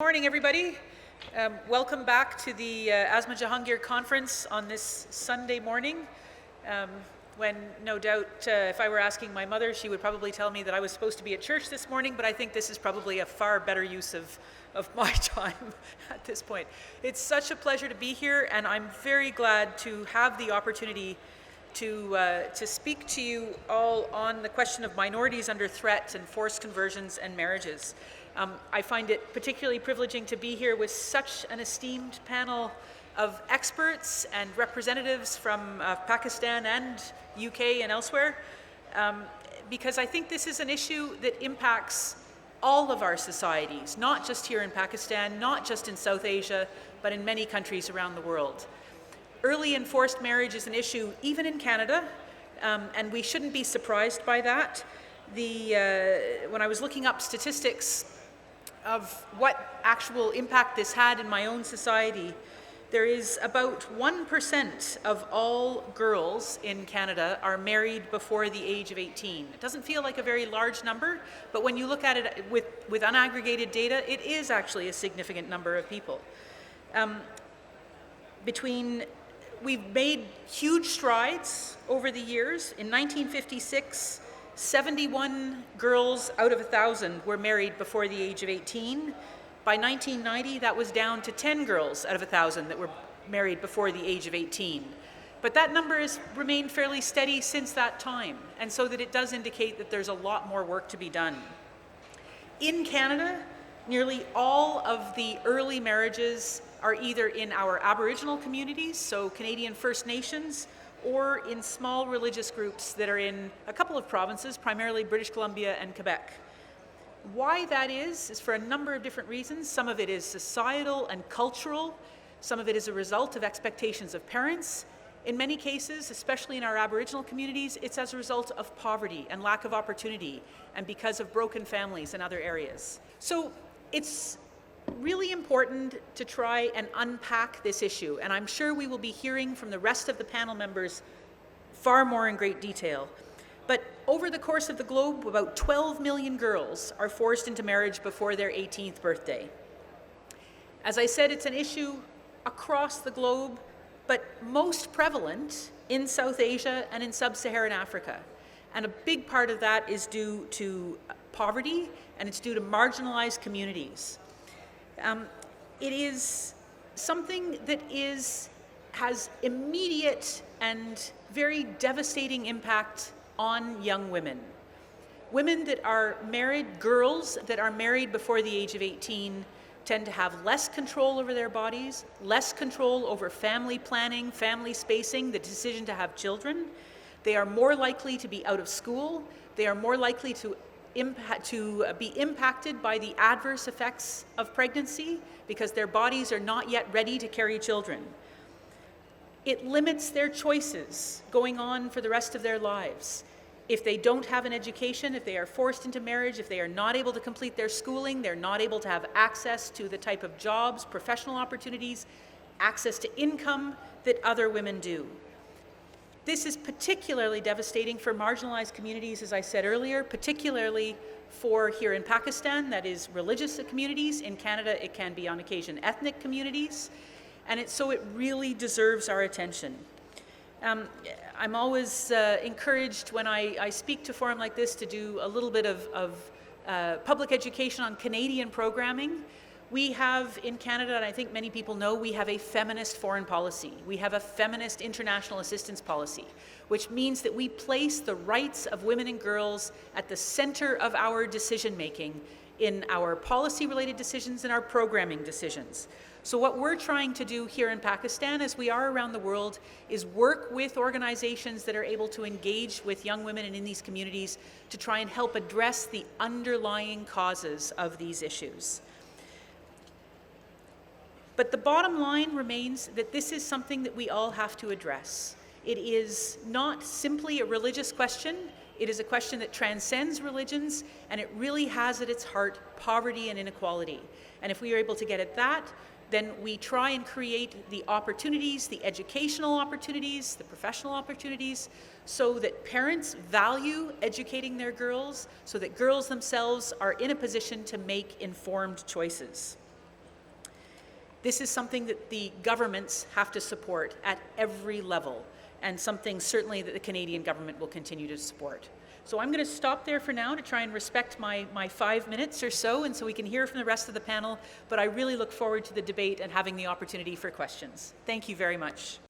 Good morning, everybody. Welcome back to the Asma Jahangir conference on this Sunday morning, when no doubt if I were asking my mother, she would probably tell me that I was supposed to be at church this morning, but I think this is probably a far better use of my time at this point. It's such a pleasure to be here, and I'm very glad to have the opportunity to speak to you all on the question of minorities under threat and forced conversions and marriages. I find it particularly privileging to be here with such an esteemed panel of experts and representatives from Pakistan and UK and elsewhere, because I think this is an issue that impacts all of our societies, not just here in Pakistan, not just in South Asia, but in many countries around the world. Early and forced marriage is an issue even in Canada, and we shouldn't be surprised by that. When I was looking up statistics of what actual impact this had in my own society, there is about 1% of all girls in Canada are married before the age of 18. It doesn't feel like a very large number, but when you look at it with unaggregated data, it is actually a significant number of people. We've made huge strides over the years. In 1956, 71 girls out of 1,000 were married before the age of 18. By 1990, that was down to 10 girls out of 1,000 that were married before the age of 18. But that number has remained fairly steady since that time, and so that it does indicate that there's a lot more work to be done. In Canada, nearly all of the early marriages are either in our Aboriginal communities, so Canadian First Nations, or in small religious groups that are in a couple of provinces, primarily British Columbia and Quebec. Why that is for a number of different reasons. Some of it is societal and cultural. Some of it is a result of expectations of parents. In many cases, especially in our Aboriginal communities, it's as a result of poverty and lack of opportunity, and because of broken families in other areas. So it's really important to try and unpack this issue, and I'm sure we will be hearing from the rest of the panel members far more in great detail. But over the course of the globe, about 12 million girls are forced into marriage before their 18th birthday. As I said, it's an issue across the globe, but most prevalent in South Asia and in Sub-Saharan Africa. And a big part of that is due to poverty, and it's due to marginalized communities. It is something that has immediate and very devastating impact on young women. Women that are married, girls that are married before the age of 18, tend to have less control over their bodies, less control over family planning, family spacing, the decision to have children. They are more likely to be out of school. They are more likely to be impacted by the adverse effects of pregnancy because their bodies are not yet ready to carry children. It limits their choices going on for the rest of their lives. If they don't have an education, if they are forced into marriage, if they are not able to complete their schooling, they're not able to have access to the type of jobs, professional opportunities, access to income that other women do. This is particularly devastating for marginalized communities, as I said earlier, particularly for here in Pakistan, that is religious communities. In Canada, it can be on occasion ethnic communities, and so it really deserves our attention. I'm always encouraged when I speak to a forum like this to do a little bit of public education on Canadian programming. We have in Canada, and I think many people know, we have a feminist foreign policy. We have a feminist international assistance policy, which means that we place the rights of women and girls at the center of our decision-making in our policy-related decisions and our programming decisions. So what we're trying to do here in Pakistan, as we are around the world, is work with organizations that are able to engage with young women and in these communities to try and help address the underlying causes of these issues. But the bottom line remains that this is something that we all have to address. It is not simply a religious question. It is a question that transcends religions, and it really has at its heart poverty and inequality. And if we are able to get at that, then we try and create the opportunities, the educational opportunities, the professional opportunities, so that parents value educating their girls, so that girls themselves are in a position to make informed choices. This is something that the governments have to support at every level, and something certainly that the Canadian government will continue to support. So I'm going to stop there for now to try and respect my 5 minutes or so, and so we can hear from the rest of the panel, but I really look forward to the debate and having the opportunity for questions. Thank you very much.